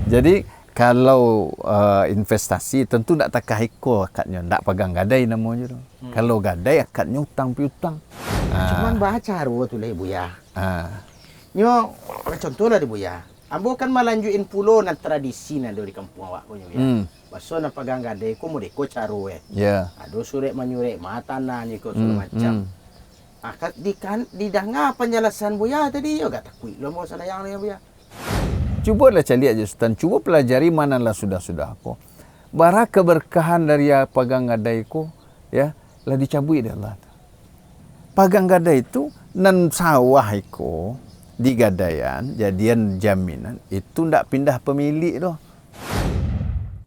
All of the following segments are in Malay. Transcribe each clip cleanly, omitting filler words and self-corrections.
Jadi kalau investasi tentu tak takah iko akadnya, tak pegang gadai namanya tu. Kalau gadai akadnya utang piutang. Cuman baca ru tu lah Buya. Ah. Nyo contoh lah di Buya. Ambo kan malanjuin pulo na tradisi na do di kampung awak ko ya. Baso na pegang gadai ko mo ko caro Ya. Ado surek manyurek mata na ni ko segala macam. Akad di danga penjelasan Buya tadi yo gak takui lo mau sayang ya Buya. Cubalah cari aja Sultan, cuba pelajari manalah sudah-sudah aku. Bara keberkahan dari pegang gadai ko ya, lah dicabui dia Allah. Pegang gadai itu nan sawah iko di gadaian jadian jaminan itu ndak pindah pemilik doh.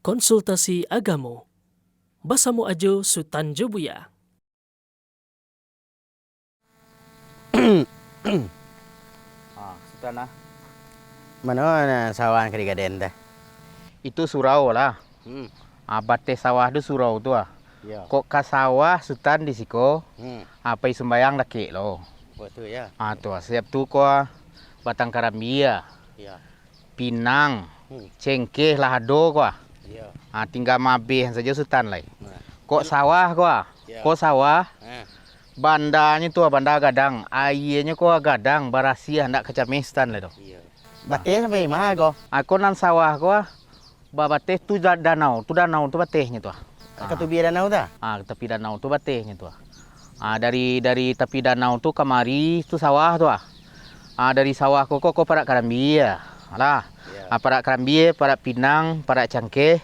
Konsultasi Agamo Basamu Ajo Sultan Jobuya. Sultan Mana na sawan kali gaden dah. itu surau lah. Bate sawah tu surau tu Ya. Kok ka sawah Sultan di siko. Apa sembayang dake lo. Betul ya. Tu siap tu ko batang karambia, Ya. pinang, cengkeh lahado ko. Ya. Tinggal mabih saja Sultan lai. Kok sawah ko. Kok sawah. Bandanya tu banda gadang, airnya ko gadang barasiah ndak kecamistan le do. Iya. Bateh sampai mana ko? Aku nan sawah ko bateh tu danau tu batehnya tu. Ketubi danau dah. Tepi danau tu batehnya tu. Dari tepi danau tu kemari tu sawah tu. Dari sawah ko parak karambia. Alah. Parak karambia, parak pinang, parak cangkeh.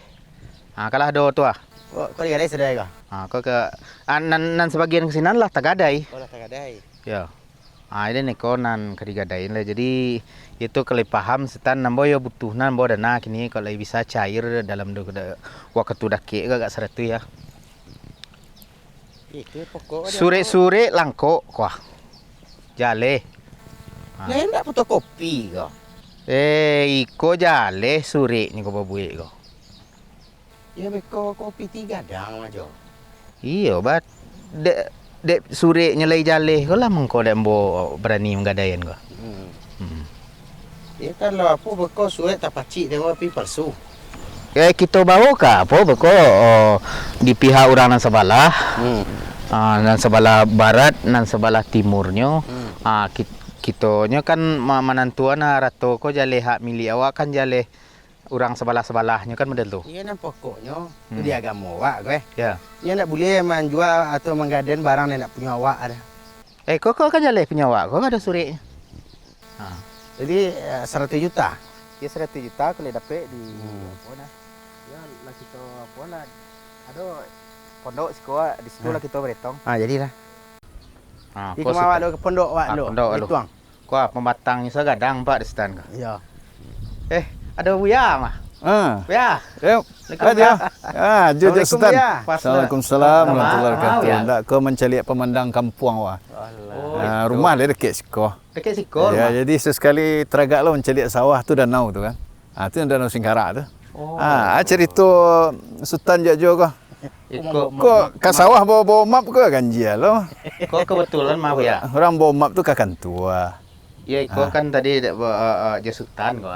Kalah do tu. Kau di gadai sudah ko? Kau ke nan sebagian kesinan lah tagadai. Oh lah tagadai. Ya. Ini neko nan kadigadain lah. Jadi itu kalau paham setan nambo yo butuh nambo dana kini kalau bisa cair dalam waktu dake agak seratu ya. Itu pokok. Sure langko kuah. Jale. Lain tak fotokopi ko? Iko jale sure ni ko babuik ko. Ya beko kopi 3 dang aja. Iyo bat dek sure nyelai jale ko lah mengko dek mbo berani menggadaian ko. Ya kalau apa beko surat tak pacik tengok api palsu. Kita bawa ka apa beko di pihak orang nan sebelah. Nan sebelah barat, nan sebelah timurnya. Kitanya kan menantuan rato ko jale hak milik awak kan jale orang sebelah-sebelahnya kan model tu. Iya nan pokoknya di agama awak ko Ya. Dia nak boleh menjual atau menggaden barang yang nak punya awak ada. Kok kan jale punya awak, kok ada suratnya. Jadi 100 juta. Ya 100 juta kalau dapat di apa nah. Ya lah kita apa lah. Ada pondok sekolah di situ lah kita beretong. Jadilah. Di Kok awak ada ke pondok awak dulu. pondok lu. Tuang. Kok pematangnya segadang Pak di stan ka. Ya. Ada buya mah. Buya. Yuk. Ada. Jujur Sultan. Waalaikumsalam. Assalamualaikum warahmatullahi wabarakatuh. Ndak kau mencari pemandang kampung wah. Rumah dia dekat siko. Dekat siko. Ya, jadi sesekali teragak lah mencari sawah tu danau tu kan. Tu yang danau Singkarak tu. Cerita Sultan Jajo kau. Kok ke sawah bawa map ke ganjil lo. Kok kebetulan mah ya. Orang bawa map tu kakan tua. Ya, kok kan tadi Jasutan kok.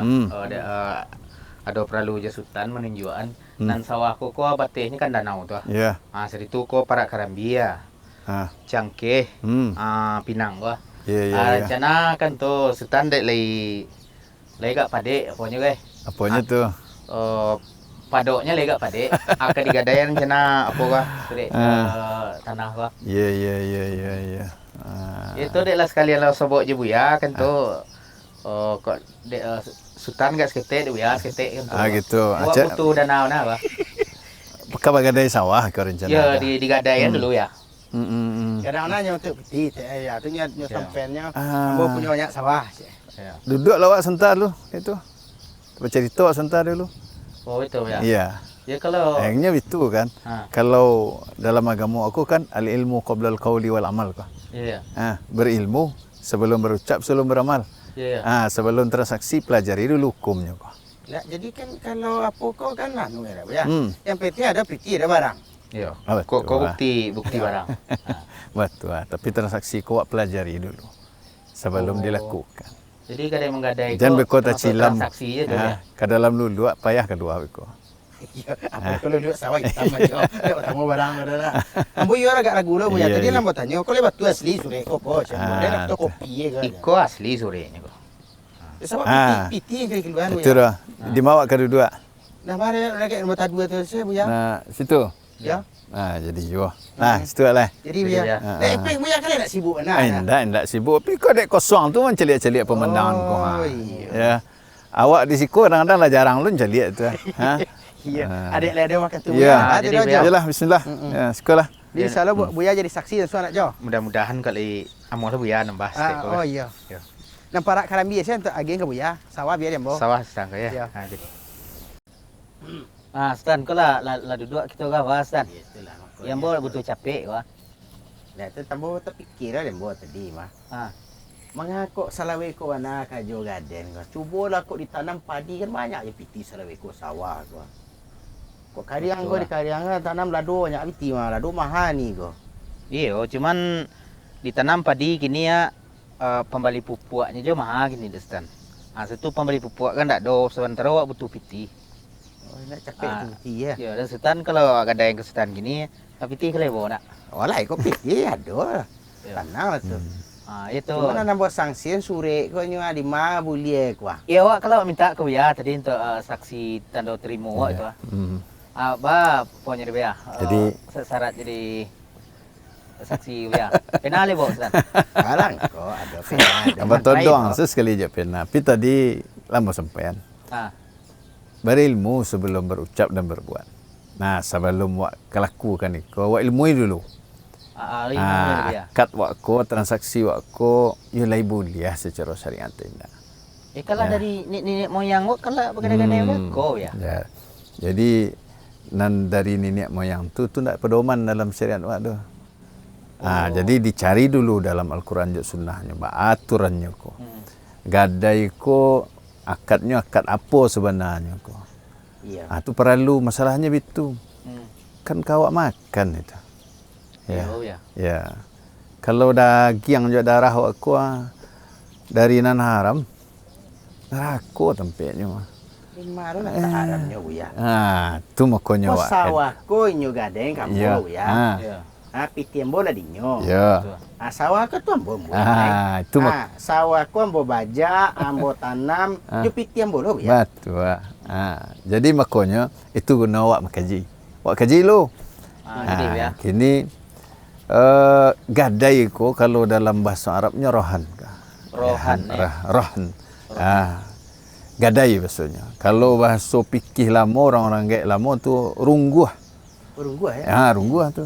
Ada perlu Jasutan menunjukkan nan sawah kok batehnya kan danau tu. Ya. Seritu kok parak karambia. Cangkeh. Pinang kok. Ya. Rencana kan tu Sultan dek lay gak padek apanya guys. Apanya tu? Padoknya lega pade. Akan digadaian rencana apa kah? Tanah kah? Ya. Itu dek lah sekalian lah sobok je buya kan tu. Kok dek Sultan gak seketek dek buya seketek kan tu. Gitu. Buat butuh danau nah bah. Pakai bagadai sawah kau rencana. Ya digadaian dulu ya. Kadang-kadang untuk petit ya tu nya sampennya ambo punya banyak sawah. Duduk lawak sebentar lu itu. Bercerita sebentar dulu. Oh itu ya. Iya. Ya kalau Akhirnya itu kan. Kalau dalam agama aku kan al ilmu qabla al qauli wal amal kah. Iya. Berilmu sebelum berucap sebelum beramal. Iya. Sebelum transaksi pelajari dulu hukumnya kah. Nah, jadi kan kalau apa kau kan anu ya. Yang PT ada barang. Iya. Betul. Kok bukti barang. Betul. Tapi transaksi kau pelajari dulu sebelum dilakukan. Jadi kadang menggadai Jangan ko, berkota termasuk cilam. transaksi je tu ya. Ke dalam lulu payah kedua beko. Ya, apa kalau duduk sawah hitam aja. Lewat tamu barang ada lah. Ambo yo agak ragu lo Buya. Iya, Tadi iya. lambo tanya kau lewat tu asli sore kau po. Dia nak kopi ye kan. Iko asli sorenya ko. Sama Ah. piti yang keluar Itu dah. Dibawa ke dua. Nah, mari lagi nombor dua tu saya Buya. Nah, situ. Ya. Jadi juga. Nah, situ lah. Jadi Buya. ya. Buya kan nak sibuk nah. Enggak sibuk. Tapi kau dek kosong tu kan celik-celik pemandangan kau. Oh, iya. Ya. Awak di siku kadang-kadang lah jarang lu celik tu. Ha. Iya. Adik lah dia makan tu Ya. Buya. Jadi Jadi Buya. Yalah, bismillah. Ya, sekolah. Jadi selalu Buya jadi saksi dan suara jo. Mudah-mudahan kali amo tu ya nambah Oh iya. Nang parak karam biasa untuk agen ke Buya. Sawah biar dia mo. Sawah sedang ya. Ya. Jadi. Stan kau lah duduk kita gawa Stan. Itulah. Yang boleh butuh capek wah. Nah, tu tambo terfikir lah dia mo tadi mah. Ah. Mengakuk salawe ko anak kajo gaden ko. Cubalah kok ditanam padi kan banyak je piti salawe ko sawah ko. Kok kariang ko Betul di kariang kan tanam lado banyak piti mah lado mahal ni ko. Iya, cuman ditanam padi kini ya pembali pupuknya je mahal gini Stan. Satu pembali pupuk kan tak do sementara awak butuh piti. Oh, nak capek tu piti ya. Ya, dan Stan kalau ada yang kesetan gini, piti kelebo nak. Oh lah ko piti ada. Ya. Tanam lah tu. Itu. Cuma nak buat sanksi sure ko nyu ada mah boleh ko. Ya, awak kalau minta ke ya tadi untuk saksi tanda terima awak itu. Ba punya dia. Jadi- syarat jadi saksi ya. Penal le bos Stan. Sekarang ko ada pena. Abang todong sesekali je pena. Tapi tadi lama sampean. Ah. Berilmu sebelum berucap dan berbuat. Nah, sebelum wak kelakukan iko, wak ilmui dulu. Lima dia. Akad wak ko, transaksi wak ko, yulai buliah secara syariat tidak. Kalau Ya. dari nenek moyang awak kalau bergadang-gadang awak kau ya. Ya. Jadi nan dari nenek moyang tu tidak pedoman dalam syariat wak tu. Jadi dicari dulu dalam Al-Quran dan Sunnahnya, aturannya ko. Gadai ko, akadnya akad apa sebenarnya ko. Iya. Tu perlu masalahnya itu. Hmm. Kan kau makan itu. Ya. Oh ya. Ya. Kalau daging juga darah aku dari nan haram. Aku tempatnya mah. Lima lu nak tak haramnya Buya. Tu makanya Ko wak. sawah ko nyu gaden kamu Ya. ya. Ya. Piti ambo lah dinyo. Ya. Sawah ko tu ambo mo. Itu mak. Sawah ko ambo baja, ambo tanam, ju piti ambo lo ya. Betul. Jadi makanya itu guna wak makaji. Wak kaji lu. Jadi ya. Kini gadai ko kalau dalam bahasa Arabnya rohan. Rohan. Rohan. Gadai bahasanya. Kalau bahasa fikih lama orang-orang gek lama tu rungguh. Burung gua ya. Rungguh tu.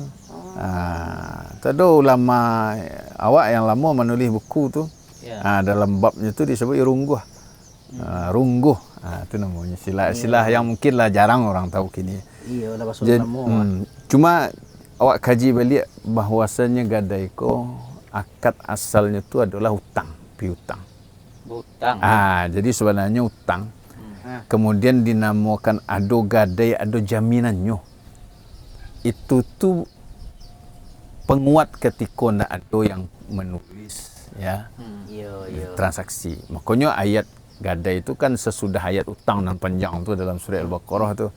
Tadi ulama awak yang lama menulis buku tu. Ya. Dalam babnya tu disebut rungguh. Rungguh. Itu namanya silah yang mungkinlah jarang orang tahu kini. Iya lah bahasa Jadi, lama. cuma awak kaji balik bahwasanya gadai ko akad asalnya tu adalah hutang, piutang. Butang. Jadi sebenarnya hutang. Kemudian dinamakan ado gadai, ado jaminannya. Itu tu penguat ketika nak ada yang menulis ya Iya. transaksi. Makanya ayat gadai itu kan sesudah ayat hutang dan panjang tu dalam surah Al-Baqarah tu.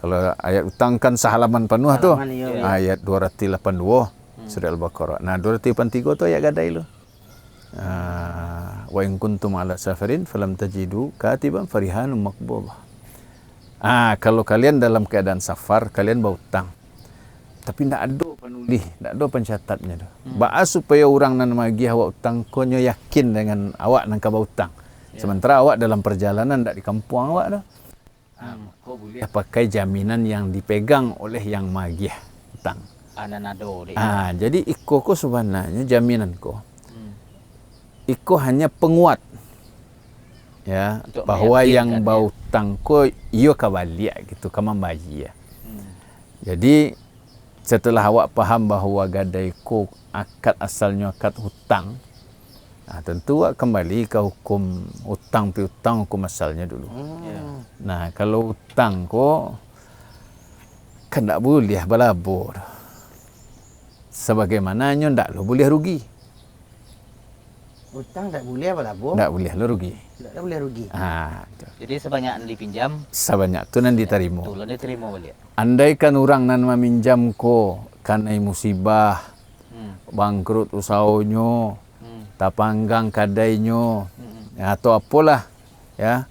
Kalau ayat hutang kan sehalaman penuh tu. Halaman, iya. Ayat 282 surah Al-Baqarah. Nah, 283 tu ayat gadai lu. Wa in kuntum ala safarin falam tajidu katiban farihanun maqbudah. Kalau kalian dalam keadaan safar, kalian berhutang. Tapi tidak ada penulis, tidak ada pencatatnya tu. Bahas supaya orang nan magi awak hutang konyo yakin dengan awak nang kau hutang. Sementara awak dalam perjalanan tidak di kampung awak tu. Kau boleh pakai jaminan yang dipegang oleh yang magih hutang. Ananado deh. Jadi iko ko sebenarnya jaminan ko. Iko hanya penguat ya Untuk bahwa yang meyakinkan, bau hutang ko iyo kabalik gitu kamang baji ya. Jadi setelah awak faham bahawa gadai ko akad asalnya akad hutang, tentu awak kembali ke hukum hutang piutang hukum asalnya dulu. Nah, kalau hutang ko kan tak boleh balabur. Sebagaimananya tak lo boleh rugi. Hutang tak boleh apa lah, Bo? Tak boleh lo rugi. Tak boleh rugi. Tu. Jadi sebanyak yang dipinjam, Sebanyak tu nan diterima. tulan diterima balik. Andaikan orang nan meminjam ko karena musibah, bangkrut usahanya, tapanggang kadainyo, atau apalah, ya.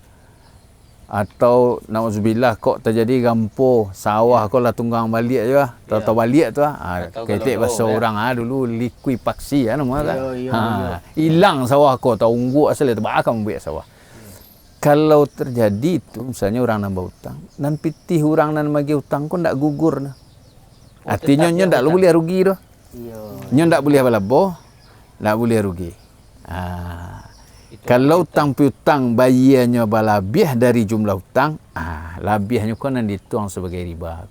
Atau nauzubillah kok terjadi gampo sawah kau lah tunggang balik je lah. Tahu balik tu ketik bahasa orang dulu likuifaksi nama kan. Hilang sawah kau tahu ungguk asal tu bakal membuat sawah. Kalau terjadi itu misalnya orang nambah hutang, nan pitih orang nan bagi hutang kau ndak gugur nah. Artinya nyo ndak boleh rugi doh. Nyo ndak boleh balabo, ndak boleh rugi. Kalau hutang piutang bayiannya balabih dari jumlah hutang, labihnya kau nan dituang sebagai riba.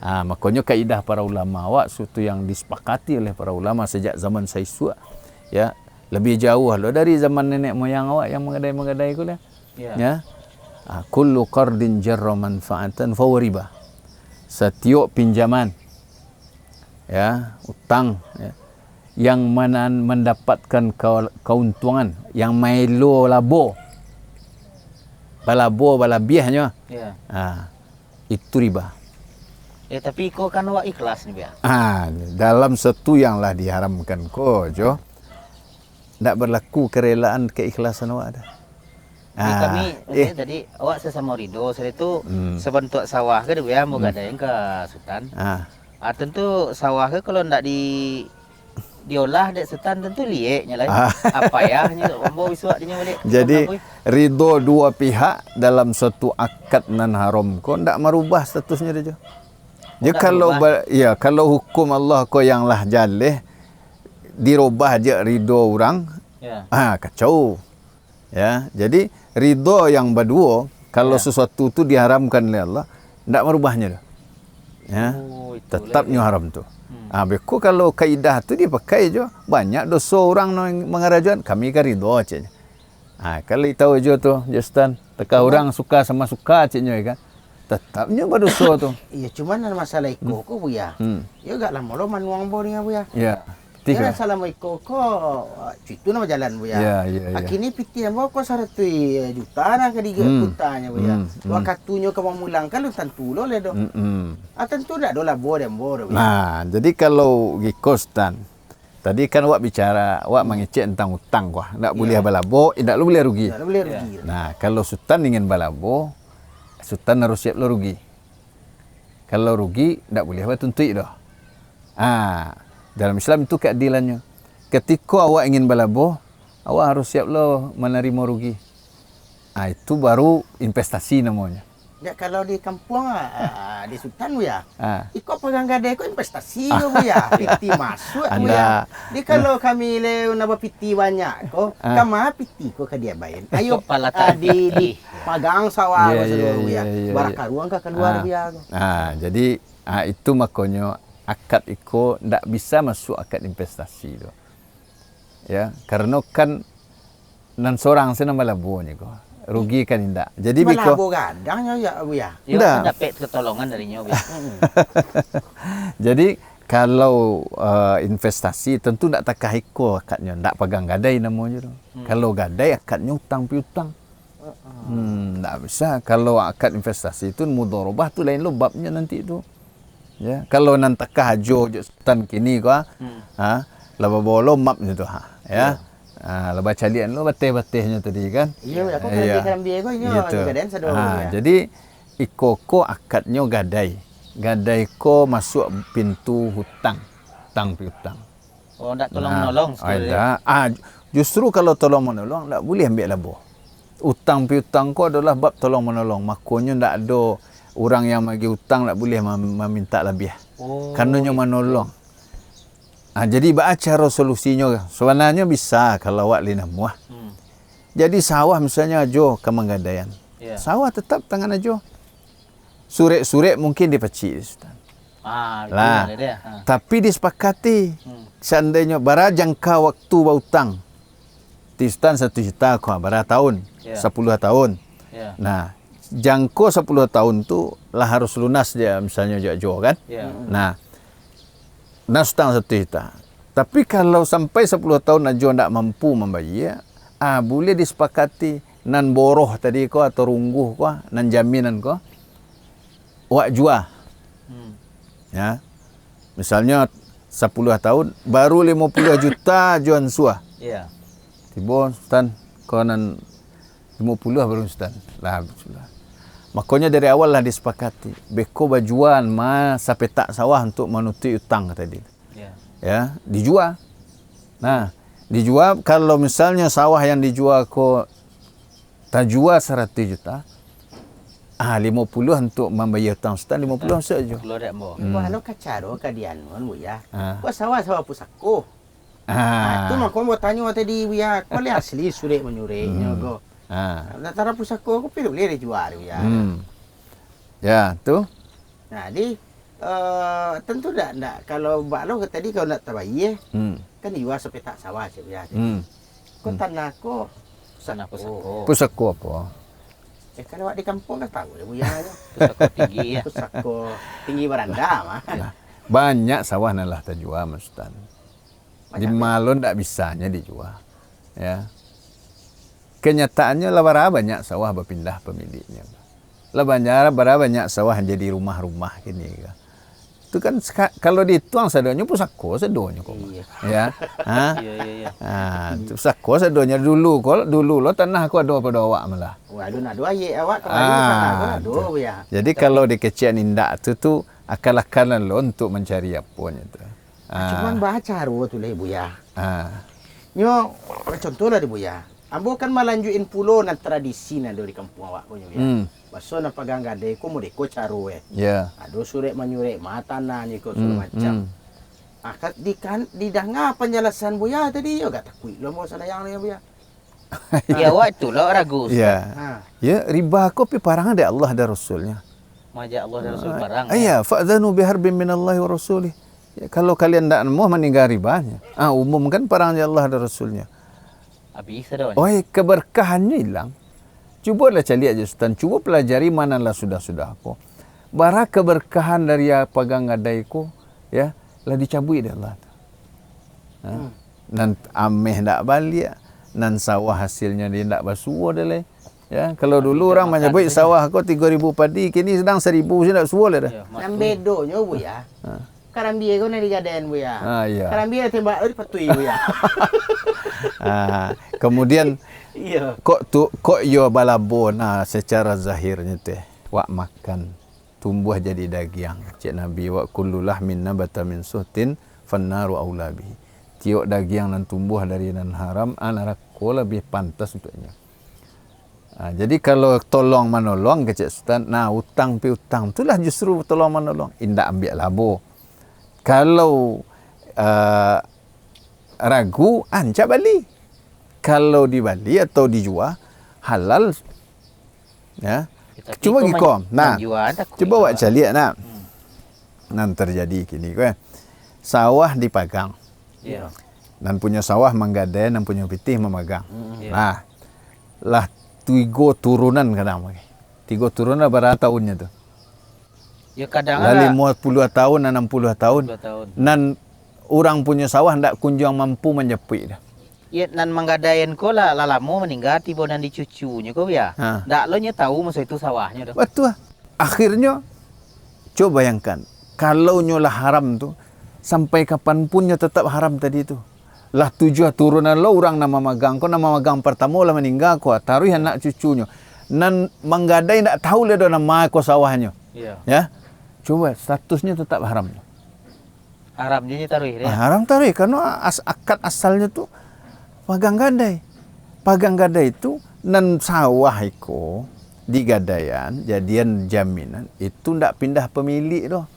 Makanya kaidah para ulama suatu yang disepakati oleh para ulama sejak zaman Saisua, ya, lebih jauh lo dari zaman nenek moyang awak yang mengadai-mengadai ku lah. Ya. Kullu qardin jarra manfaatan fa riba. Setiap pinjaman, ya, utang, ya, yang mana mendapatkan keuntungan yang mailo labo balabiahnya itu riba. Tapi kau kan awak ikhlas nih ya. Dalam satu yang lah diharamkan ko jo ndak berlaku kerelaan keikhlasan awak ada. Kami tadi awak sesama Rido saya itu sebentuk sawah ke ya mau gadain ke Sultan. Tentu sawah ke kalau ndak diolah dek Sultan tentu lieknya lah. Apa ya hanya ambo wisuak dia balik. Jadi ridho dua pihak dalam suatu akad nan haram ko ndak merubah statusnya dia. Dia kalau kalau hukum Allah ko yang lah jaleh dirubah je ridho orang. Kacau. Ya, jadi ridho yang berdua kalau sesuatu tu diharamkan oleh Allah ndak merubahnya dah. Ya. Tetapnya haram tu. Beku kalau kaidah tu dia pakai je banyak dosa orang mengarajuan kami kan ridho caknya. Kalau tahu je tu Justan teka orang suka sama suka caknya kan. Tetapnya berdosa tu. Iya cuman masalah iko ko buya. Ya gak lama lo manuang bo dengan buya. Ya. Ya assalamualaikum ko itu nama jalan buya. Akhirnya piti ambo ko 100 juta na kadiga putanya buya. Wakatunya ka mamulang kalau tentu lo le do. Tentu dak do lah bo dem bo. Jadi kalau gikostan tadi kan awak bicara awak mengecek tentang hutang kah. Ndak boleh balabo, ndak boleh rugi. Ndak boleh rugi. Kalau sultan ingin balabo, sultan harus siap lo rugi. Kalau rugi ndak boleh awak tuntut dah. Dalam Islam itu keadilannya. Ketika awak ingin balabo, awak harus siap lo menerima rugi. Itu baru investasi namanya. Ya kalau di kampung di Sultan ya. Ikut pegang gadai ko investasi lo ya. Piti masuk ya. Di kalau kami le naba piti banyak ko, kama piti ko ka dia bayan. Ayo di pagang sawah seluruh ya. Baraka ruang ka keluar dia. Jadi itu makanya akad iko ndak bisa masuk akad investasi tu. Ya, karena kan nan seorang sana malabo ni ko. Rugi kan ndak. Jadi biko malabo gadangnya ya Bu ya. Ya dapat ketolongan darinya Bu. Jadi kalau investasi tentu ndak takah iko akadnya, ndak pegang gadai namanya tu. Kalau gadai akadnya hutang piutang. Ndak bisa. Kalau akad investasi itu mudharabah tu lain lo babnya nanti tu. Ya, kalau nanti hajo Sultan kini ko laba bolo map tu ya. Laba calian lo bateh-batehnya tadi kan. Iya, aku kan biar ko ini gaden sado. Jadi ikoko akadnya gadai. Gadai ko masuk pintu hutang piutang. Oh, ndak tolong menolong sekali. Justru kalau tolong menolong ndak boleh ambil labo. Hutang piutang ko adalah bab tolong menolong. Makanya ndak ada orang yang bagi hutang tak boleh meminta lebih. Karenanya menolong. Jadi baca cara solusinya. Sebenarnya bisa kalau awak lina muah. Jadi sawah misalnya ajo ke menggadaian. Sawah tetap tangan ajo. Surek-surek mungkin dipecik. Tapi disepakati. Seandainya bara jangka waktu berhutang. Tistan 1 juta kau bara tahun. 10 tahun. Nah, jangko 10 tahun tu lah harus lunas dia misalnya jual kan. Nah hutang 1 juta. Tapi kalau sampai 10 tahun Ajo tidak mampu membayar, boleh disepakati nan boroh tadi ko atau rungguh ko, nan jaminan ko, wak jual. Ya. Misalnya 10 tahun, baru 50 juta juan suah. Ya. Tiba, Ustaz, kau nan 50 baru Ustaz. Lah, sudah. Makanya dari awal lah disepakati. Beko bajuan sampai tak sawah untuk menutupi utang tadi. Ya, dijual. Nah, dijual kalau misalnya sawah yang dijual ko tak jual 100 juta. 50 untuk membayar hutang Ustaz, 50 saja. Keluar mo. Walau kacaro kadian mon buya. Ko sawah pusako. Tu mah ko mau tanya tadi buya, ko le asli surek menyureknya ko. Tara pusako ko pilih boleh dijual buya. Ya, tu. Nah, tentu tak kalau mbak lo tadi kau nak terbayar, kan dijual sampai tak sawah je buya. Ko tanah ko pusako. Pusako apa? Kalau di kampung dah tahu ya buya. Pusako tinggi ya. Pusako tinggi beranda mah. Banyak sawah nalah terjual Ustaz. Di Malon tak bisanya dijual. Ya. Kenyataannya lah banyak sawah berpindah pemiliknya. Lah banyak sawah jadi rumah-rumah gini. Itu kan kalau dituang sedonya pusako sedonya kok. Iya. Ya. Iya. Pusako sedonya dulu lo tanah aku ada pada awak malah. Waduh nak dua ye awak kembali sana aduh ya. Jadi kalau di kecian indak tu akal-akalan lo untuk mencari apanya tu. Cuman baca ru tu lah ibu ya. Nyo contoh lah ibu ya. Ambo kan malanjuin pulau nan tradisi nan dari kampung awak punya ya. Baso na pagang gade ko mo ko caro Ya. Ado surek menyurek matanan ni ko segala macam. Akat di danga penjelasan buya tadi yo gak takui lo mau salayang ni buya. Ya waktu lo ragu. Ya. Ya, riba ko pi parang ada Allah dan Rasulnya. Maja Allah dan Rasul barang. Iya, fa'dhanu biharbin minallahi wa rasulih. Ya, kalau kalian tidak mau meninggal ribanya, umumkan parang Allah dan Rasulnya. Habis dah. Oh, keberkahannya hilang. Cubalah cari aja Ustaz, cuba pelajari manalah sudah aku. Bara keberkahan dari pagang gadai ko, ya, lah dicabui dah Allah. Nan ameh ndak balik, nan sawah hasilnya dia ndak basuah dah le. Ya, kalau dulu orang menyebut sawah ko 3.000 padi, kini sedang 1.000 je ndak suah dah. Nan bedonya bu ya. Karambie ko na digaden bu ya. Iya. Karambie tembak patui bu ya. Kemudian Iya. kok yo balabon secara zahirnya teh wak makan tumbuh jadi daging. Cik Nabi wa kullulah min nabata min suhtin fannaru aula bihi. Tiok daging nan tumbuh dari nan haram neraka lebih pantas untuknya. Jadi kalau tolong menolong ke Cik Sultan, utang pi utang itulah justru tolong menolong. Indak ambil labo. Kalau ragu ancak balik. Kalau dibali atau dijual halal ya. Cuba gikom. Cuba buat caliak nak. Nan terjadi kini ko. Sawah dipagang. Ya. Dan punya sawah menggadai dan punya pitih memegang. Lah 3 turunan kadang pakai. 3 turunan berapa tahunnya tu? Ya kadang lah 50 tahun dan 60 tahun. 2 tahun. Dan orang punya sawah ndak kunjung mampu menjepit dah. Ya nan menggadayan ko lah lama meninggal tiba nan dicucunya ko ya. Ndak lo nya tahu masa itu sawahnya dah. Betul. Akhirnya coba bayangkan kalau nyolah haram tu sampai kapanpun nya tetap haram tadi tu. Lah 7 turunan lo orang nama magang ko nama magang pertama lah meninggal ko taruh anak cucunya. Nan menggadai ndak tahu le nama ko sawahnya. Iya. Ya. Coba statusnya tetap haram. Haramnya taruh ya. Haram taruh karena akad asalnya tu pagang gadai. Pagang gadai itu nan sawah iko di gadaian jadian jaminan itu ndak pindah pemilik doh.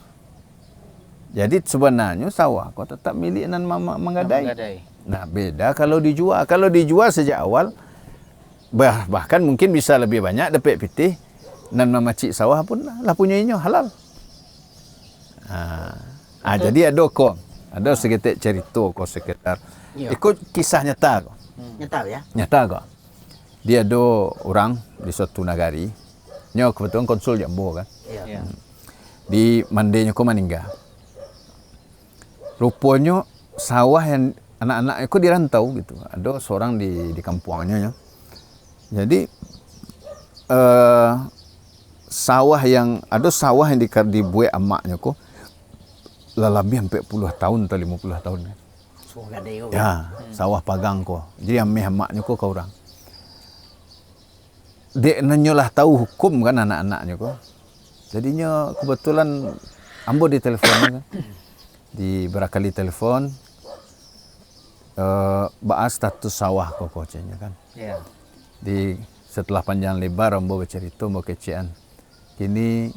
Jadi sebenarnya sawah kau tetap milik nan menggadai. Nah, beda kalau dijual. Kalau dijual sejak awal bahkan mungkin bisa lebih banyak dapat pitih nan memacik sawah pun lah punyanya halal. Jadi ada seketik cerita ko sekitar. Ikut kisah nyata ko. Nyata ya? Nyata ko. Dia ada orang di suatu negari. Nyo kebetulan konsul Jambu kan. Iya. Di mandenya ko meninggal. Rupanya sawah yang anak-anak aku dirantau gitu. Ada seorang di kampungnya ya. Jadi sawah yang dibuat amaknya kok lebih sampai puluh tahun atau 50 tahun. Ya, sawah pagang kok. Jadi ameh amaknya kok ke orang. Dia nanyolah tahu hukum kan anak-anaknya kok. Jadinya kebetulan ambo di teleponnya kan. Di berakali telepon bahas status sawah kok kocenya kan. Ya. Di setelah panjang lebar ambo bercerita ambo kecean. Kini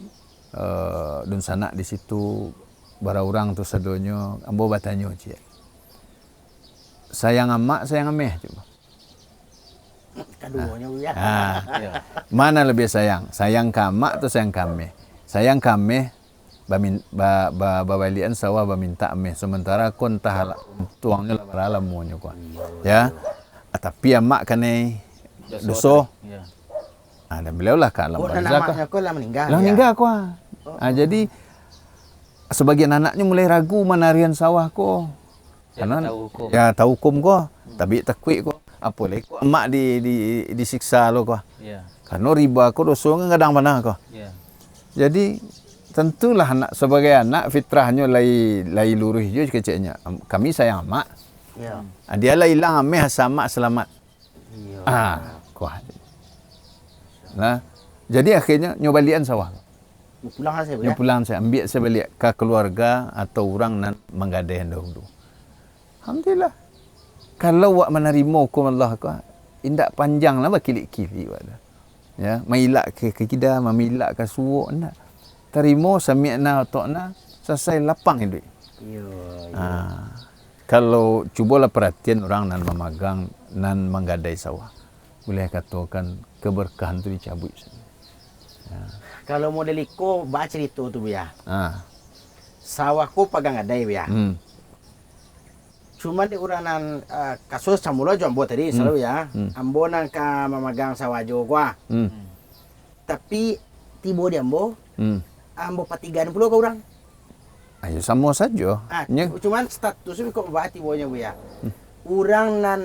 dun sanak di situ bara orang tu sadonyo ambo batanyo cie. Sayang amak, sayang ameh coba. Keduanya ya. Mana lebih sayang? Sayang ke amak atau sayang ke ameh? Sayang ke ameh babalian sawah baminta ameh sementara kon tah tuangnya lah lamunyo ko. Ya. Tapi amak kane doso. Ya. Dan beliau lah ke alam barzakh. Namanya kok lah meninggal. Lah meninggal ko. Jadi sebagian anaknya mulai ragu manarian sawah ko. Karena tahu hukum ko, tapi takwi ko. Apa lagi ko emak disiksa lo ko. Ya. Karena riba ko dosa ngadang mana ko. Ya. Jadi tentulah anak sebagai anak fitrahnya lai luruh je keceknya. Kami sayang emak. Ya. Dia lah hilang ameh sama selamat. Iya. Kuah. Nah, jadi akhirnya nyobalian sawah. Pulang saya Yang pulang saya ambil saya balik ke keluarga atau orang nan menggadai dahulu. Alhamdulillah. Kalau wak menerima hukum Allah ko, indak panjang lah berkilik-kilik wak dah. Ya, mailak ke kita, memilak ke suwuk ndak. Terima sami'na ta'na, selesai lapang hidup. Iya. Kalau cubalah perhatian orang nan memagang nan menggadai sawah. Boleh katakan keberkahan tu dicabut. Kalau model iko baca cerita tu ya. Sawahku pagang gadai ya. Cuma di uranan kasus samulo jo ambo tadi selalu ya. Ambo nang ka mamagang sawah jo gua. Tapi tibo di ambo. Ambo patigan puluh ke orang. Ayo sama saja. Cuman statusnya kok bawa tibonya bu ya. Orang nan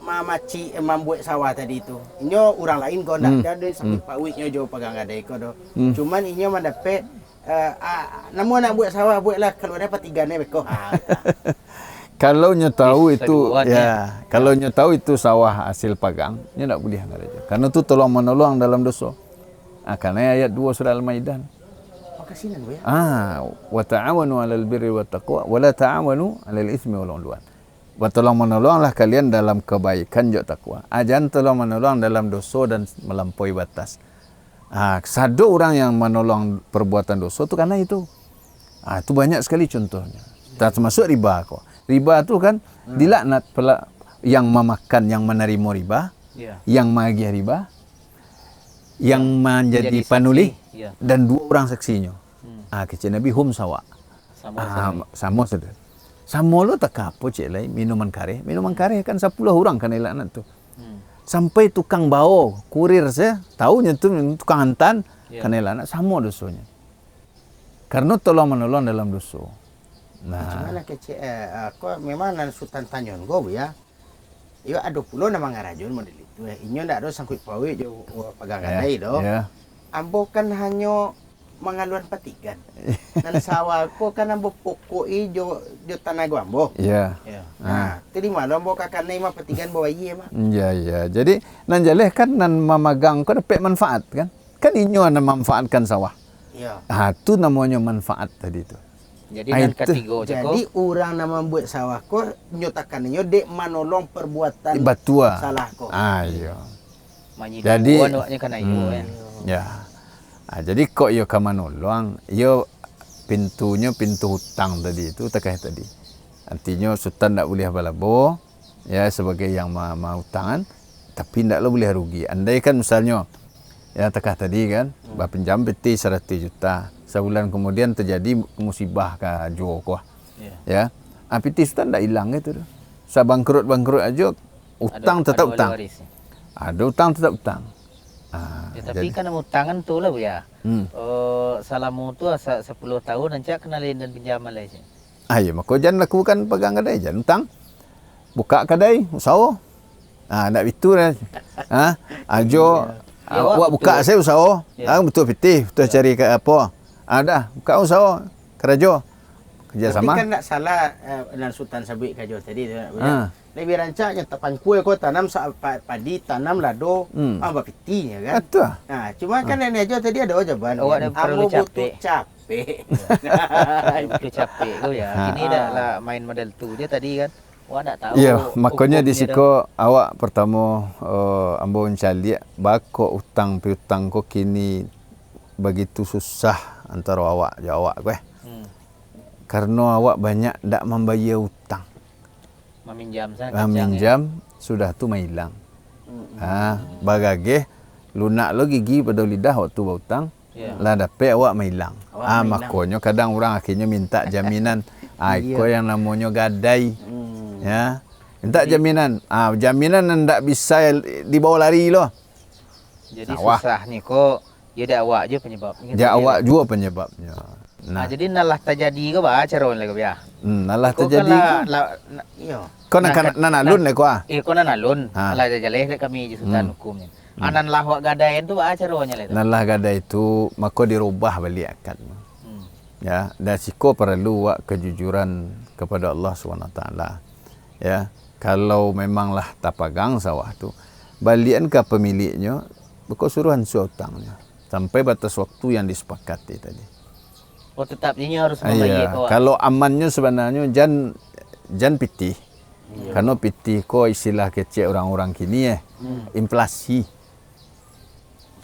mamaci membuat sawah tadi itu. Inyo orang lain kok ndak ada sampai pawiknya jo pagang gadai ko do. Cuman inyo mendapat namun nak buat sawah buatlah kalau ada patigannya beko. Kalau nyo tahu itu ya, kalau nyo tahu itu sawah hasil pagang, nyo tak boleh ngaraja. Karena itu tolong menolong dalam dosa. Karena ayat 2 surah Al-Maidah. Makasinan bu ya. Wa ta'awanu 'alal birri wat taqwa wa la ta'awanu 'alal itsmi wal 'udwan. Wa tolong menolonglah kalian dalam kebaikan dan takwa. Jangan tolong menolong dalam dosa dan melampaui batas. Sado orang yang menolong perbuatan dosa itu karena itu. Itu banyak sekali contohnya. Termasuk riba kok. Riba itu kan dilaknat yang memakan, yang menerima riba, yang menagih riba, yang menjadi panuli, dan 2 orang saksinya. Kecil Nabi hum sawa. Sama saja. Sama lo tak apa cik lai minuman kareh. Minuman kareh kan 10 orang kan laknat tu. Sampai tukang bawa, kurir saya, tahunya tu tukang hantan, kan laknat sama dosanya. Karena tolong menolong dalam dosa. Cuman kecil, kok memang nan Sultan Tanyon go bu ya. Iyo ada pulau nama ngarajun model itu. Inyo ndak ada sangkut pawe jo pagang gadai do. Ambo kan hanya mengaluan patikan. Dan sawah ko kan ambo pokok jo tanah gua ambo. Tadi malam ambo kakak nai mah patikan bawa iye mah. Ya. Jadi nan jaleh kan nan mamagang ko dapat manfaat kan. Kan inyo nan memanfaatkan sawah. Itu namanya manfaat tadi tu. Jadi nan ketiga jadi orang nama membuat sawah ko nyotakan inyo dek manolong perbuatan batua salah ko. Iya. Jadi kan ayo ya. Jadi kok yo ka manolong, yo pintunya pintu hutang tadi itu terkait tadi. Artinya sultan tak boleh balabo ya sebagai yang mau hutangan tapi ndaklah boleh rugi. Andai kan misalnya ya tekah tadi kan, pinjam peti 100 juta. Sebulan kemudian terjadi musibah ke Joko. Ya. Peti sultan tak hilang itu. Bangkrut aja utang tetap utang. Ada utang tetap utang. Tapi kan utangan tu lah bu ya. Salamu tu 10 tahun nanti kena lain dan pinjaman lah sih. Ya, maka jangan lakukan pegang gadai, jangan hutang. Buka kedai, usaha. Nak itu dah. Ajo awak buka saya usaha. Betul pitih, betul cari ke apa. Dah, buka usaha. Kerja. Kerjasama. Tapi kan tak salah dan Sultan sabik kerja tadi tu. Lebih rancaknya tapan kue kau tanam padi, tanam lado, bapitinya kan. Betul. Cuma kan nenek aja tadi ada jawaban. Awak perlu butuh capek. Itu capek tu ya. Ini dah lah main model tu je tadi kan. Awak tak tahu. Ya, makanya di siko awak pertama ambo mencari bako utang piutang ko kini begitu susah antara awak jawab gue. Karena awak banyak tak membayar utang. Meminjam sana. Meminjam sudah tu mailang. Bagage lunak lo gigi pada lidah waktu berutang. Lah dapat awak mailang. Makanya kadang orang akhirnya minta jaminan. Iko yang namanya gadai. Ya. Minta jaminan. Jaminan ndak bisa dibawa lari loh. Jadi susah ni kok. Ya dak awak je penyebabnya. Ya awak juga penyebabnya. Jadi nalah terjadi ke ba cara orang lagi ya. Nalah terjadi. Kau nak nalun le ko kau nak nalun. Lah jaleh kami je Sultan hukum ni. Anan lah wak gadai tu ba caranya le. Nalah gadai itu maka dirubah balik akad. Ya, dan siko perlu wak kejujuran kepada Allah SWT. Ya, kalau memanglah tak pegang sawah tu, balian ke pemiliknya, bekau suruhan hutangnya sampai batas waktu yang disepakati tadi. Oh, tetap ini harus membayar kau. Kalau amannya sebenarnya jan pitih. Karena pitih ko istilah kecil orang-orang kini inflasi.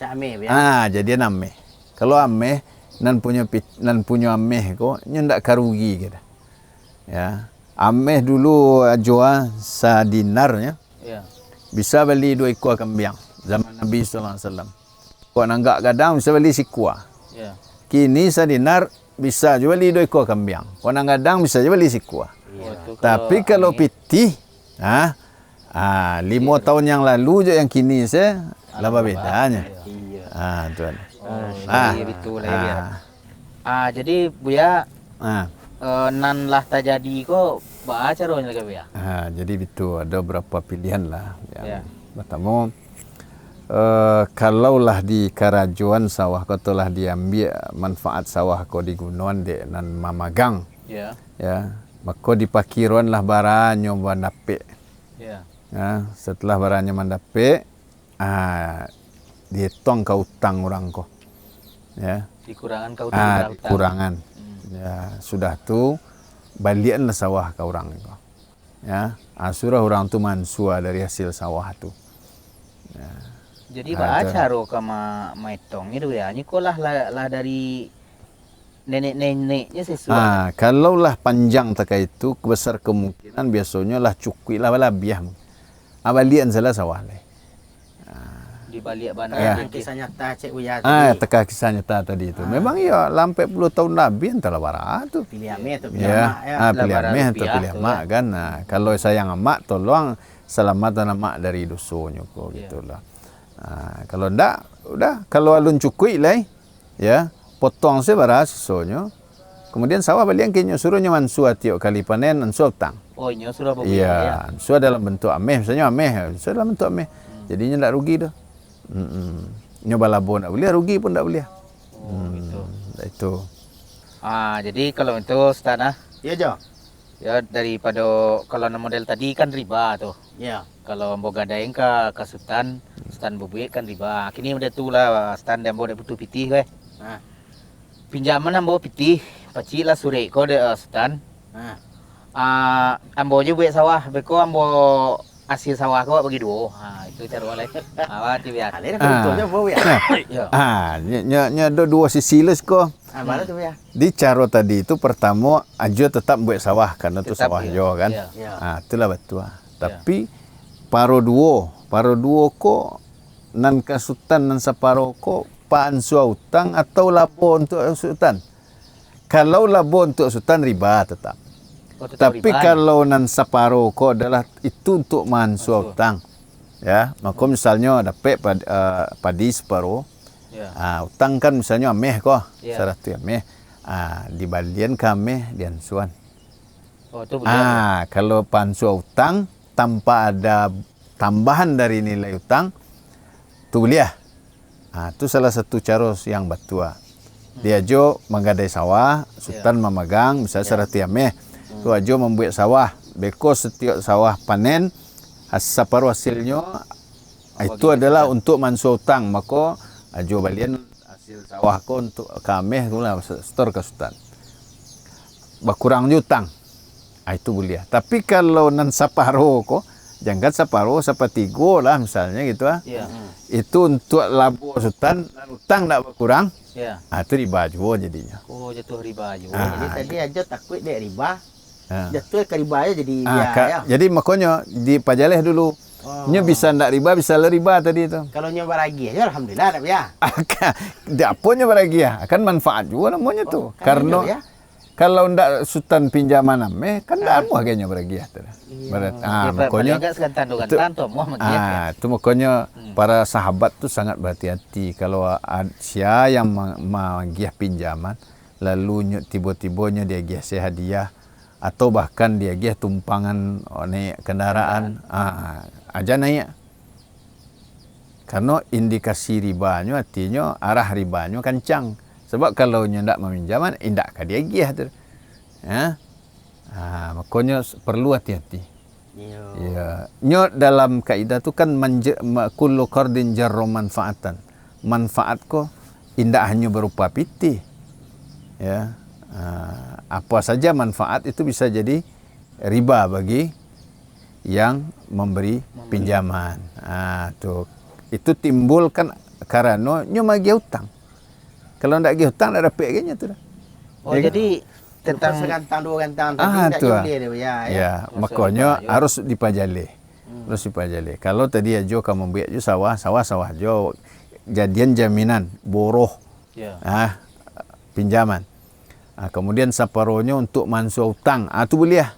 Ame ya. Jadi ameh. Kalau ameh nan punya ameh ko ndak karugi kita. Ya. Ameh dulu ajoa sadinarnya. Ya. Bisa beli 2 ekor kambing zaman Nabi sallallahu alaihi wasallam. Kau nanggak gadang bisa beli sikua. Ya. Kini sadinar bisa juga beli 2 ekor kambing. Kau nanggak gadang bisa juga beli sikua. Ya. Tapi kalau pitih 5 tahun yang lalu je yang kini saya laba bedanya. Iya. Tuan. Betul lah ya. Jadi Buya nan lah terjadi kok ba caranya lagi Buya. Jadi itu ada beberapa pilihan lah yang pertama kalaulah di karajuan sawah kau telah diambil manfaat sawah kau digunakan di nan mamagang. Ya. Maka dipakiruan lah barangnya mandapek. Setelah barangnya mandapek dihitung kau utang orang kau. Ya. Dikurangan kau kurangan. Ya, sudah tu balianlah sawah kau orang itu. Ya, surah orang tu mansua dari hasil sawah tu. Ya. Jadi cara kama maitong itu ya, nikolah lah dari nenek-neneknya sesuai. Kalaulah panjang terkait itu besar kemungkinan biasanya lah cukui lah balabiah. Balian salah sawah lah. Di balik bandar kisah nyata Cik Buya tadi. Teka kisah nyata tadi itu. Memang ya lampai puluh tahun lebih entahlah bara tu. Pilih ameh tu pilih mak ya. Pilih ameh atau pilih mak kan. Kalau sayang mak tolong selamatkan mak dari dosanya kok gitulah. Kalau ndak udah kalau alun cukui lah ya potong saya bara sisanya. Kemudian sawah balian kini suruhnya mansua tiap kali panen mansua utang. Oh, ini suruh begitu ya. Mansua dalam bentuk ameh, misalnya ameh, mansua dalam bentuk ameh. Jadinya ndak rugi dah. Nyoba labo nak boleh, rugi pun tak boleh. Gitu. Itu. Jadi kalau itu Ustaz ya Jo. Ya daripada kalau model tadi kan riba tuh. Ya. Kalau mau gadain ke Sultan bubuik kan riba. Kini udah tu lah Sultan dan boleh butuh pitih weh. Pinjaman ambo pitih, pacik lah sore ko de Sultan. Ambo je buat sawah, beko ambo hasil sawah kau bagi 2. Itu cara oleh. Awak tu biar. Alih bentuknya bau ya. Nya ada 2 sisi lah ko. Mana tu ya? Di cara tadi itu pertama aja tetap buat sawah karena tu sawah jo kan. Itulah betul. Tapi paro duo ko nan kasutan nan saparo ko paan sua utang atau labo untuk sultan. Kalau labo untuk sultan riba tetap. Tapi kalau nan saparo ko adalah itu untuk mansua utang. Ya, maka misalnya dapat padi separuh. Utang kan misalnya ameh ko. 100 ameh. Di balian kami diansuan. Oh, itu boleh. Kalau pansu hutang tanpa ada tambahan dari nilai hutang, tu boleh. Itu salah satu cara yang batua. Dia jo menggadai sawah, sultan memegang, misalnya serati ameh. Tu ajo membuat sawah, beko setiap sawah panen, separuh hasilnya itu adalah untuk mansu hutang. Maka ajo balian hasil sawah ko untuk kameh gula store ke sultan. Berkurang hutang. Itu boleh. Tapi kalau nan separuh ko, jangan separuh sepertiga lah misalnya gitu Itu untuk labur sultan, hutang tak berkurang. Itu riba juga jadinya. Oh, jatuh riba juga. Jadi tadi aja takut dek riba. Jatuh ke riba aja jadi Jadi makanya dipajaleh dulu. Nya bisa ndak riba, bisa le riba tadi itu. Kalau nyoba lagi ya alhamdulillah tak ya. Apa nyoba lagi ya? Akan manfaat juga namanya tuh. Karena kalau ndak sultan pinjaman kan ndak mau agaknya beragi ya. Makanya itu makanya para sahabat tuh sangat berhati-hati kalau siapa yang mengiah pinjaman lalu tiba-tibanya dia giah hadiah atau bahkan dia giah tumpangan naik kendaraan aja naik. Karena indikasi ribanya artinya arah ribanya kencang. Sebab kalau ndak meminjaman indak ka dia giah tu. Makanya perlu hati-hati. Ya, nyo dalam kaidah tu kan kullu qardin jarra manfaatan. Manfaat ko indak hanya berupa piti. Ya. Apa saja manfaat itu bisa jadi riba bagi yang memberi pinjaman. Tuh. Itu timbul kan karena nyo magi hutang. Kalau ndak gi hutang ndak dapat ganya tu dah. Oh, jadi tentang segantang dua gantang tu ya. Makanya harus dipajale. Harus dipajale. Kalau tadi ajo kamu buat jo sawah jo jadian jaminan boroh. Pinjaman. Kemudian separuhnya untuk mansu hutang. Tu boleh.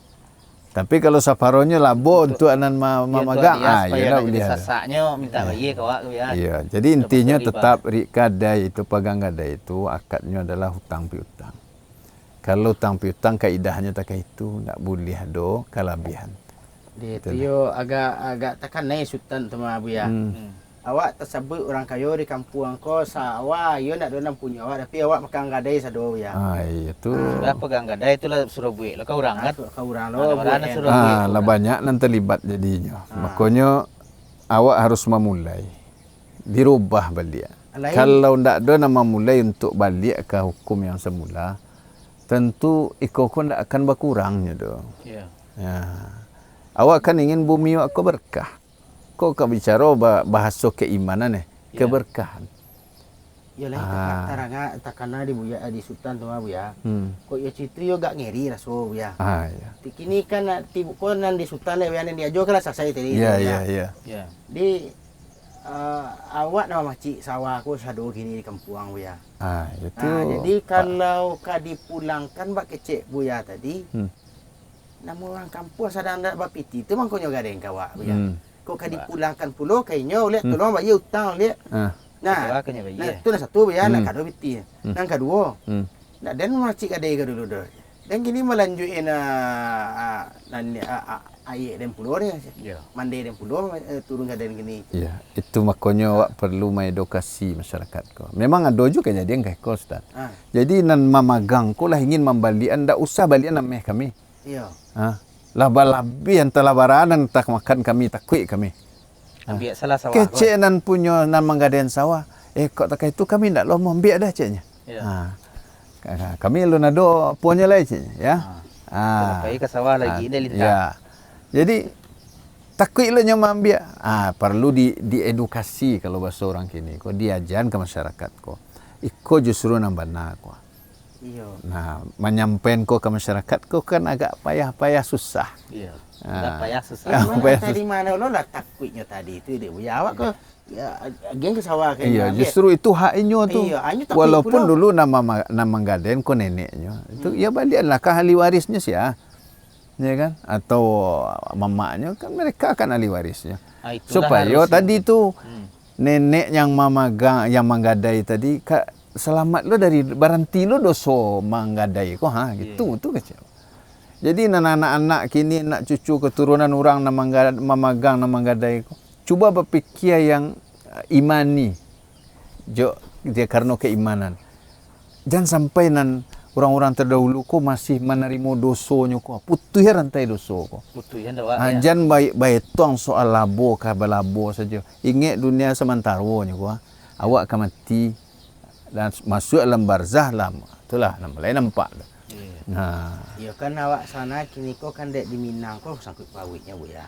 Tapi kalau separuhnya labo untuk anan memegang, ya boleh. Sasaknya minta bagi kawak ya. Iya, jadi intinya tetap gadai itu pegang gadai itu akadnya adalah hutang piutang. Kalau hutang piutang kaidahnya tak itu tak boleh ada kelebihan. Itu yo agak tekan naik sultan sama Abu ya. Awak tersebut orang kaya di kampung ko sawah yo ndak ada punya awak tapi awak pegang gadai sado ya. Itu. Sudah pegang gadai itulah suruh buik lah kau orang kan. Kau orang lo. Lah banyak nan terlibat jadinya. Makanya awak harus memulai. Dirubah balik. Kalau ndak ada nama mulai untuk balik ke hukum yang semula, tentu ikut ndak akan berkurangnya doh. Awak kan ingin bumi awak berkah. Kok kau bicara bahasa keimanan keberkahan. Yalah taranga takana di buya di sultan tu Bu ya. Kok ya citu yo gak ngeri raso Bu ya. Ya. Kini kan tibu konan di sultan le yang diajo kala selesai tadi. Iya. Di awak nama makcik sawah aku sado gini di kampung Bu ya. Itu. Jadi kalau dipulangkan bak kecek Bu ya tadi. Nama orang kampung sadang ndak bapiti tu mangkonyo gadeng kawak Bu ya. Kok dipulangkan pulau kayaknya lihat tolong bagi hutang lihat. Nah, itu nah satu ya, nak kado biti. Nang kedua, nak dan macik ada ke dulu dah. Dan gini melanjutin ayat dan pulau ni. Mandai dan pulau turun kaden gini. Ya, itu makanya awak perlu mengedukasi masyarakat ko. Memang ada juga kejadian kayak ko Ustaz. Jadi nan mamagang ko lah ingin membalian ndak usah balian nameh kami. Iya. Laba-labi yang telah baranan tak makan kami takui kami. Ambil salah sawah. Kecek nan punya nan menggadean sawah. Kok tak itu kami ndak lo ambil dah ceknya. Kami lu nado punya lah ceknya ya. Pergi ke sawah lagi dia lintang. Ya. Jadi takui lo nya ambil. Perlu diedukasi kalau bahasa orang kini. Kok diajan ke masyarakat ko. Iko justru nambah ko. Iya. Nah, menyampaikan ko ke masyarakat ko kan agak payah susah. Iya. Payah susah. Tadi mana lo lah takutnya tadi itu dia. Ya awak ke geng ke sawah kan. Iya, justru itu haknya tu. Iya, walaupun dulu nama gaden ko neneknya. Itu ya baliklah ke ahli warisnya sih ya. Ya kan? Atau mamaknya kan mereka akan ahli warisnya. Supaya tadi tu nenek yang menggadai tadi selamat lo dari baranti lo doso manggadai ko gitu tu kecil. Jadi anak-anak kini, nak cucu keturunan orang memagang nama gadai ko. Cuba berfikir yang imani. Jo dia karena keimanan. Jangan sampai orang-orang terdahulu ko masih menerima dosonya ko. Putuh rantai doso ko. Putu ya ndak ya. Jangan baik tong soal labo kah belabo saja. Ingat dunia sementara ko. Awak akan mati dan masuk dalam barzah lama. Itulah lain nampak. Nah, Ya kan awak sana kini kau kan dek di Minang kau sangkut pawitnya bu ya.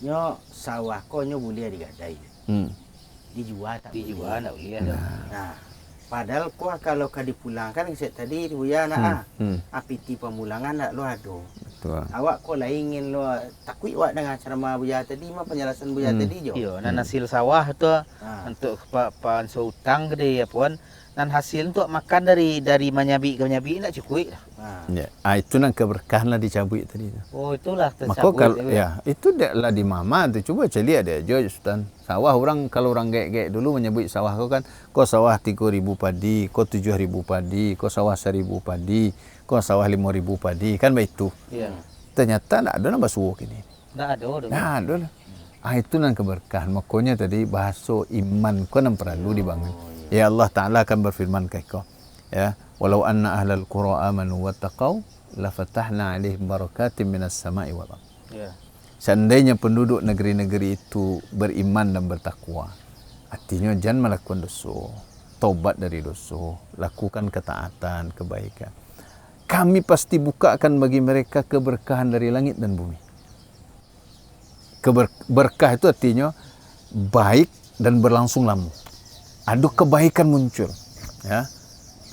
Nyo sawah kau nyo boleh digadai. Dijual tak? Dijual ndak boleh. Nah, padahal kau kalau kau dipulangkan saya tadi bu ya nak apiti pemulangan nak lo ado. betul. Awak kau lah ingin lo takut awak dengan ceramah bu ya tadi mah penjelasan bu ya tadi jo. Iya, dan hasil sawah tu untuk pansur utang gede ya puan. Dan hasil untuk makan dari manyabi ke manyabi nak cukup. Ya, itu nang keberkahan lah dicabut tadi tu. Oh, itulah Maka tercabut. kalau ya itu dah lah di mama tu cuba cari ada jo Sultan. Sawah orang kalau orang gek dulu menyebut sawah kau kan kau sawah 3.000 padi, kau 7.000 padi, kau sawah 1.000 padi, kau sawah 5.000 padi kan begitu. Iya. Ternyata tak ada nama suwo kini. Ndak ada. Nah, ada lah. Itu nang keberkahan. Makanya tadi bahasa iman kau nang perlu dibangun. Ya Allah Ta'ala akan berfirman ke kau. Ya, walau anna ahlal qura amanu wattaqau la fatahna 'alaihim barakatim minas sama'i wal ardh. Ya. Seandainya penduduk negeri-negeri itu beriman dan bertakwa, artinya jangan melakukan dosa, taubat dari dosa, lakukan ketaatan, kebaikan. Kami pasti bukakan bagi mereka keberkahan dari langit dan bumi. Berkah itu artinya baik dan berlangsung lama. Ada kebaikan muncul, ya.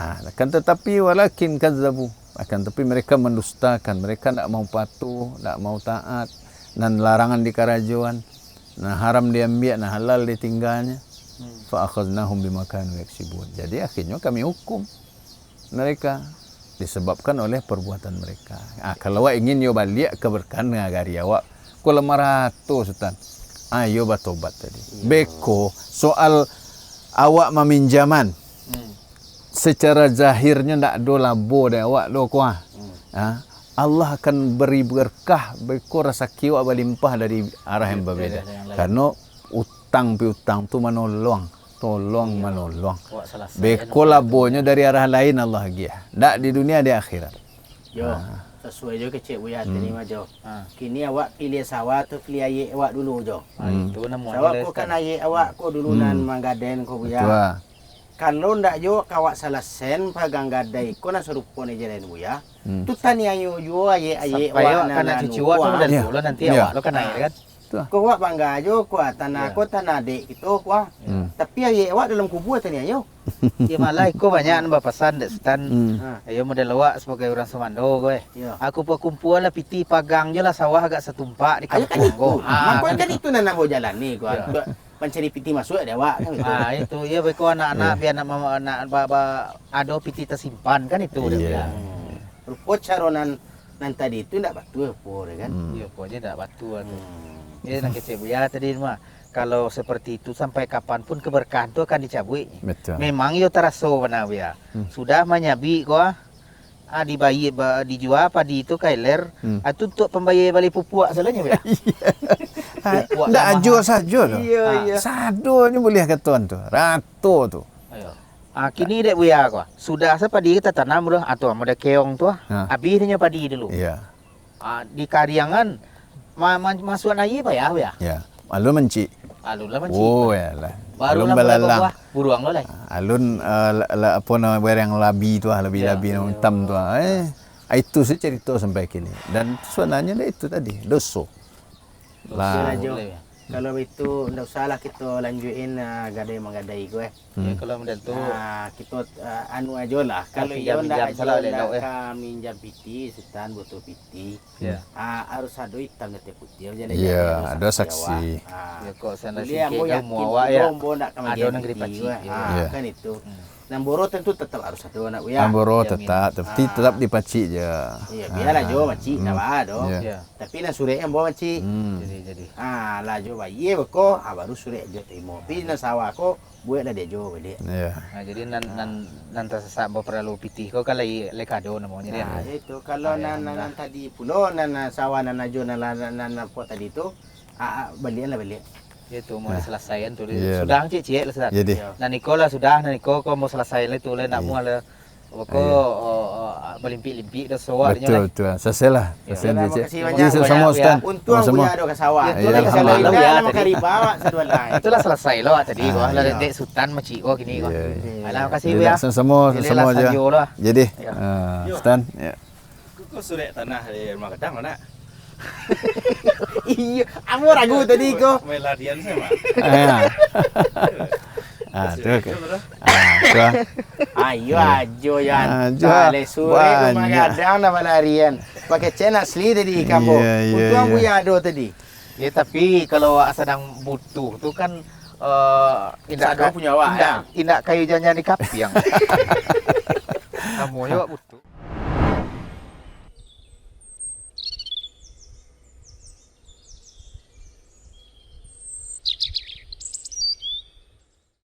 Akan tetapi walakin kadzabu, akan tetapi mereka mendustakan, mereka tidak mau patuh, tidak mau taat, dan larangan di kerajaan, nah haram diambil, nah halal ditinggalnya. Fa akhadnahum bima kanu yaksibun. Jadi akhirnya kami hukum mereka disebabkan oleh perbuatan mereka. Kalau awak ingin yo balik keberkahan ngagari awak, ko 500 Sultan. Ayo batobat tadi. Beko soal awak meminjaman secara zahirnya ndak ada labo dah awak do kuah. Allah akan beri berkah beko rezeki awak berlimpah dari arah yang berbeda. Karena utang piutang tu menolong, tolong menolong. Beko labonya dari arah lain Allah giah. Ndak di dunia di akhirat. Jo, sesuai jo kecik bu ya tadi mah jo. Kini awak pilih sawah tu pilih ayek awak dulu jo. Itu nama Sawah ko kan ayek awak ko dulu nan manggaden ko bu ya. Kalau ndak jo kawak salah sen pagang gadai ko na serupa ni jalan bu ya. Tu tani ayo jo ayek awak kana cucu awak tu dan dulu nanti awak lo kan air kan. Ko awak bangga jo ko tanah ko tanah dek gitu ko. Tapi ayek awak dalam kubur tani ayo. Ya malah ko banyak nambah pesan dek Sultan. Ayo model awak sebagai orang Semando gue. Aku pun kumpul lah piti pagang je lah sawah agak setumpak di kampung ko. Makanya kan itu nak mau jalan ni ko. Mencari piti masuk ada awak kan itu. Itu ya beko anak-anak biar anak ada piti tersimpan kan itu dia. Rupa caronan nan tadi itu ndak batu apa kan. Iya pokoknya ndak batu tu. Ya nak kecil ya tadi mah kalau seperti itu sampai kapanpun keberkahan itu akan dicabut. Betul. Memang yo terasa benar ya. Sudah menyabi ko dibayar dijual padi itu kailer itu untuk pembayar balik pupuk salahnya ya. Ndak ajo saja tu. Iya. Sadonya boleh kata tu. Rato tu. Ayo. Kini dek buya ko. Sudah padi kita tanam dah atau ada keong tu. Habisnya padi dulu. Ya. Di Kariangan masuk air apa ya? Ya. Alun menci. Alun lah menci. Oh ya lah. Baru alun belalang. Buruang lo lah. Alun apa nama yang labi tu labi-labi yang hitam tu. Itu saya cerita sampai kini. Dan sebenarnya itu tadi dosa. Lah. Kalau itu ndak usahlah kita lanjutin gadai menggadai gue. Ya kalau model tu kita anu aja lah. Kalau yo ndak minjam piti, Sultan butuh piti. Harus ada hitam dan putih. Ya, ada saksi. Ya kok sana sikit kamu awak ya. Ada negeri Paci. Kan itu. Namboro tentu tetap harus ada anak ya. Amboro tetap, tapi tetap dipacik je. Iya, biarlah jo macik dah bah do. Ya. Tapi na sure yang bawa macik. Jadi. Lah jo bayi beko, baru sure jo timo. Tapi na sawah ko buat dah dia jo dia. Ya. Nah, jadi nan tersesak perlu pitih kau kan le kado namanya dia. Nah, itu kalau nan tadi pulau nan sawah nan jo nan pot tadi tu, balik. Itu mau selesaian tuh. Iya. Sudah cik lah sudah. Jadi. Nah Niko lah sudah, nah Niko kau mau selesai itu lah nak mau lah. Kau melimpi-limpi dah soalnya. Betul. Selesai lah. Selesai Terima dia, kasih Cik. banyak. Jadi semua Ustaz. Untung semua. punya ada ke sawah. Ya, Itu lah alhamdulillah. kalau Ya, dah nama tadi. kari bawa sedua lain. Itulah selesai loh tadi. Wah lah iya. dek sultan macik kau gini kau. Iya. Alah makasih Jadi ya. semua Lah, aja. Sanjo lah. Jadi, Ya. Stan, ya. Kau sudah tanah di rumah kadang mana? Iya, kamu ragu tadi ko. Main latihan sama. Tuh. Tuh. Ayo ajo ya. Ajo, Kale sore rumah banyak. kadang nama larian. Pakai cena asli tadi kamu. Iya, iya, Untung iya. punya ado tadi. Ya tapi kalau sedang butuh tuh kan indak Kau punya awak, indak kayu jangan di kapiang. Kamu juga butuh.